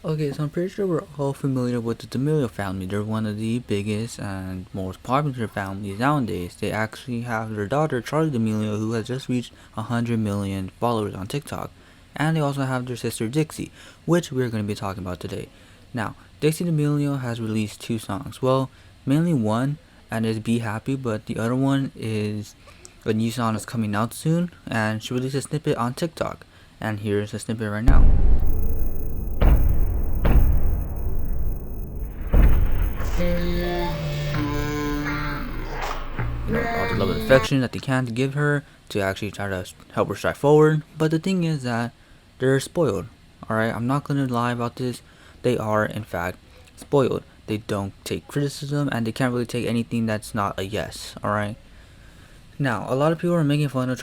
Okay, so I'm pretty sure we're all familiar with the D'amelio family. They're one of the biggest and most popular families nowadays. They actually have their daughter, Charlie D'Amelio, who has just reached 100 million followers on TikTok. And they also have their sister, Dixie, which we're going to be talking about today. Now, Dixie D'amelio has released two songs. Well, mainly one, and is Be Happy, but the other one is a new song that's coming out soon, and she released a snippet on TikTok. And here's a snippet right now. All the love and affection that they can to give her to actually try to help her strive forward. But the thing is that they're spoiled. Alright, I'm not gonna lie about this. They are in fact spoiled. They don't take criticism and they can't really take anything that's not a yes. Alright. Now, a lot of people are making fun of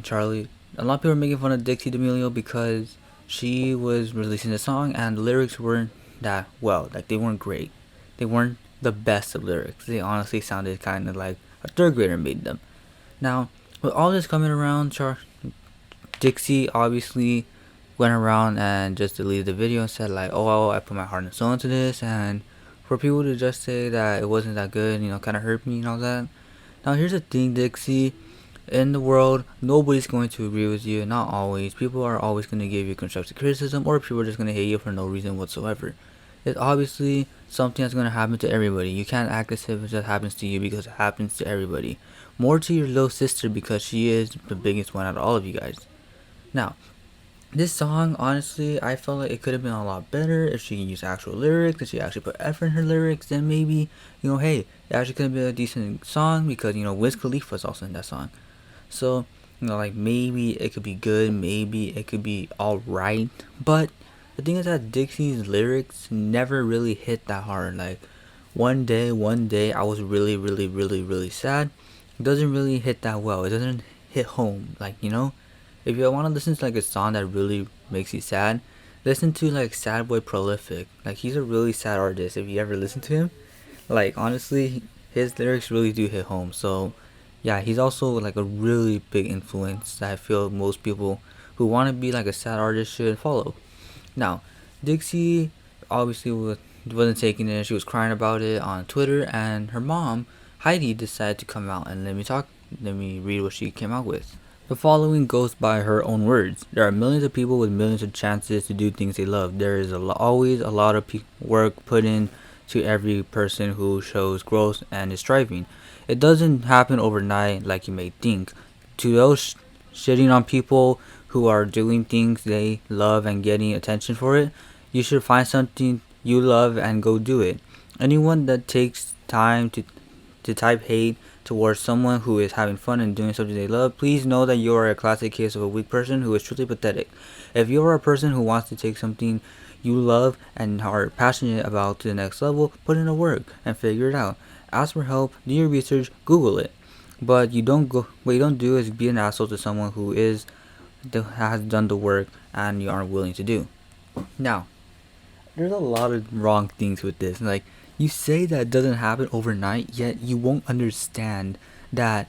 Charlie. A lot of people are making fun of Dixie D'amelio because she was releasing the song and the lyrics weren't that well. Like, they weren't great. They weren't the best of lyrics. They honestly sounded kind of like a third grader made them. Now, with all this coming around, Dixie obviously went around and just deleted the video and said like, oh, I put my heart and soul into this, and for people to just say that it wasn't that good, kind of hurt me and all that. Now, here's the thing, Dixie. In the world, nobody's going to agree with you. Not always. People are always going to give you constructive criticism, or people are just going to hate you for no reason whatsoever. It's obviously something that's going to happen to everybody. You can't act as if it just happens to you because it happens to everybody. More to your little sister because she is the biggest one out of all of you guys. Now, this song, honestly, I felt like it could have been a lot better if she used actual lyrics, if she actually put effort in her lyrics, then maybe, hey, it actually could have been a decent song because, Wiz Khalifa's also in that song. So, like maybe it could be good, maybe it could be alright, but the thing is that Dixie's lyrics never really hit that hard. Like, one day, I was really, really, really, really sad. It doesn't really hit that well. It doesn't hit home. Like, if you want to listen to like a song that really makes you sad, listen to like Sad Boy Prolific. Like, he's a really sad artist. If you ever listen to him, like honestly, his lyrics really do hit home. So yeah, he's also like a really big influence that I feel most people who want to be like a sad artist should follow. Now, Dixie obviously wasn't taking it. She was crying about it on Twitter, and her mom, Heidi, decided to come out and let me read what she came out with. The following goes by her own words. There are millions of people with millions of chances to do things they love. There is always a lot of work put in to every person who shows growth and is striving. It doesn't happen overnight like you may think. To those shitting on people who are doing things they love and getting attention for it, you should find something you love and go do it. Anyone that takes time to type hate towards someone who is having fun and doing something they love, please know that you are a classic case of a weak person who is truly pathetic. If you are a person who wants to take something you love and are passionate about to the next level, put in the work and figure it out. Ask for help, do your research, Google it. But what you don't do is be an asshole to someone who has done the work and you aren't willing to do. Now, there's a lot of wrong things with this. Like, you say that it doesn't happen overnight, yet you won't understand that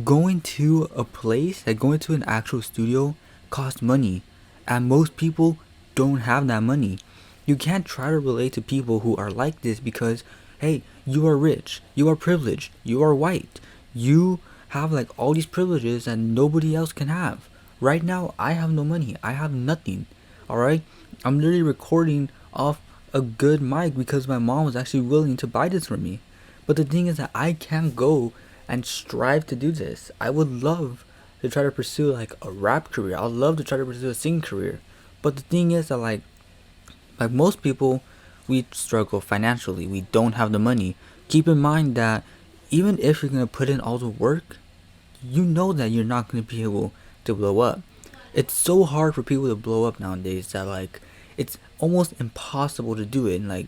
going to a place, like going to an actual studio, costs money, and most people don't have that money. You can't try to relate to people who are like this because, hey, you are rich, you are privileged, you are white, you have like all these privileges that nobody else can have. Right now, I have no money, I have nothing. Alright? I'm literally recording off a good mic because my mom was actually willing to buy this for me. But the thing is that I can't go and strive to do this. I would love to try to pursue like a rap career. I'd love to try to pursue a singing career. But the thing is that like most people, we struggle financially. We don't have the money. Keep in mind that even if you're gonna put in all the work, you know that you're not gonna be able to blow up. It's so hard for people to blow up nowadays that like it's almost impossible to do it. And like,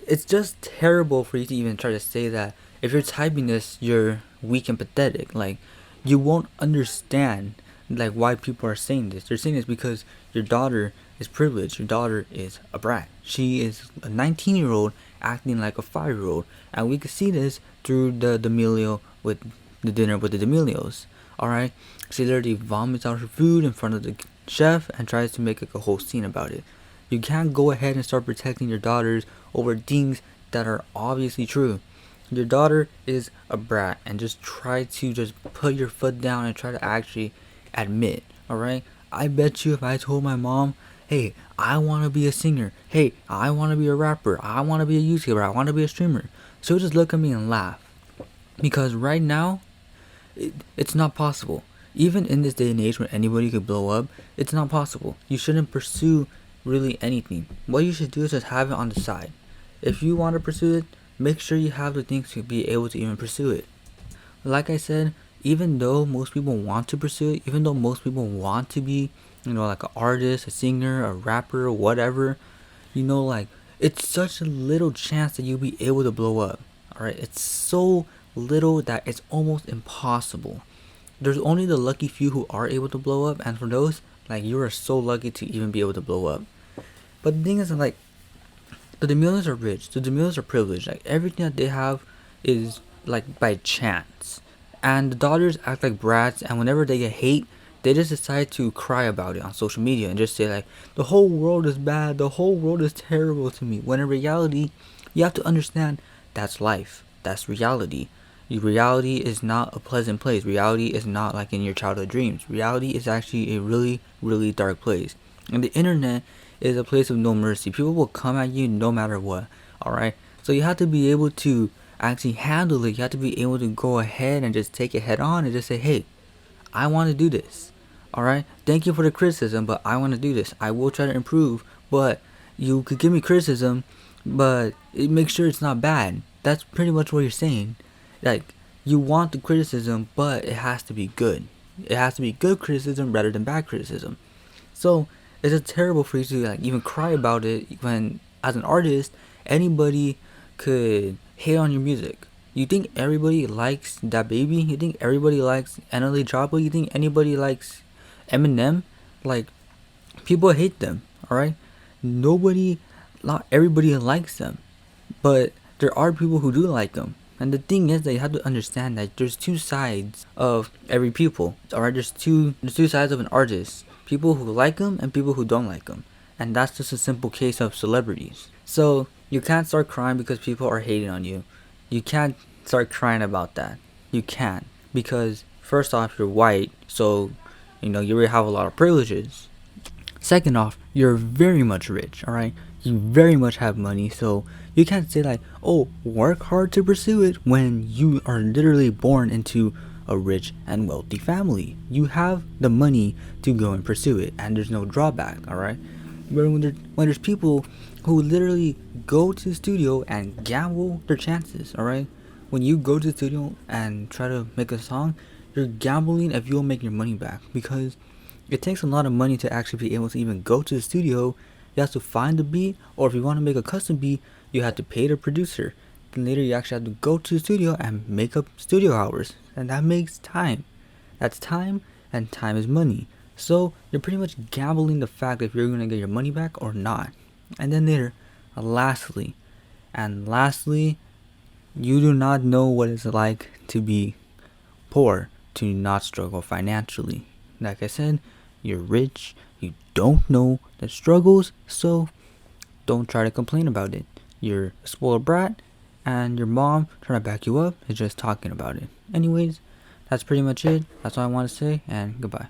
it's just terrible for you to even try to say that if you're typing this, you're weak and pathetic. Like, you won't understand like why people are saying this. They're saying this because your daughter is privileged. Your daughter is a brat. She is a 19-year-old acting like a 5-year-old, and we can see this through the D'amelio with the dinner with the D'Amelios. Alright, she literally vomits out her food in front of the chef and tries to make like a whole scene about it. You can't go ahead and start protecting your daughters over things that are obviously true. Your daughter is a brat, and just try to just put your foot down and try to actually admit, alright? I bet you if I told my mom, hey, I want to be a singer, hey, I want to be a rapper, I want to be a YouTuber, I want to be a streamer, she'll just look at me and laugh. Because right now, it's not possible. Even in this day and age when anybody could blow up, it's not possible. You shouldn't pursue really anything. What you should do is just have it on the side. If you want to pursue it, make sure you have the things to be able to even pursue it. Like I said, even though most people want to pursue it, even though most people want to be, like an artist, a singer, a rapper, whatever, like it's such a little chance that you'll be able to blow up. Alright, it's so little that it's almost impossible. There's only the lucky few who are able to blow up, and for those, like, you are so lucky to even be able to blow up. But the thing is, like, the D'Amelios are rich, the D'Amelios are privileged. Like, everything that they have is like by chance, and the daughters act like brats, and whenever they get hate, they just decide to cry about it on social media and just say like, the whole world is bad, the whole world is terrible to me, when in reality, you have to understand that's life, that's reality. Reality is not a pleasant place. Reality is not like in your childhood dreams. Reality is actually a really, really dark place. And the internet is a place of no mercy. People will come at you no matter what. Alright? So you have to be able to actually handle it. You have to be able to go ahead and just take it head on and just say, hey, I want to do this. Alright? Thank you for the criticism, but I want to do this. I will try to improve, but you could give me criticism, but make sure it's not bad. That's pretty much what you're saying. Like, you want the criticism, but it has to be good. It has to be good criticism rather than bad criticism. So it's just terrible for you to like even cry about it when, as an artist, anybody could hate on your music. You think everybody likes that baby? You think everybody likes NLA Choppa? You think anybody likes Eminem? Like, people hate them. All right, not everybody likes them, but there are people who do like them. And the thing is that you have to understand that there's two sides of every people. Alright, there's two sides of an artist. People who like them and people who don't like them. And that's just a simple case of celebrities. So you can't start crying because people are hating on you. You can't start crying about that. You can't. Because first off, you're white, so you already have a lot of privileges. Second off, you're very much rich, alright? You very much have money, so you can't say like, oh, work hard to pursue it when you are literally born into a rich and wealthy family. You have the money to go and pursue it, and there's no drawback, alright? When there's people who literally go to the studio and gamble their chances, alright? When you go to the studio and try to make a song, you're gambling if you'll make your money back, because it takes a lot of money to actually be able to even go to the studio. You have to find the beat, or if you want to make a custom beat, you have to pay the producer. Then later you actually have to go to the studio and make up studio hours, and that makes time. That's time, and time is money. So you're pretty much gambling the fact if you're going to get your money back or not. And then later, lastly, you do not know what it's like to be poor, to not struggle financially. Like I said, you're rich, you don't know the struggles, so don't try to complain about it. You're a spoiled brat, and your mom trying to back you up is just talking about it. Anyways, that's pretty much it. That's all I want to say, and goodbye.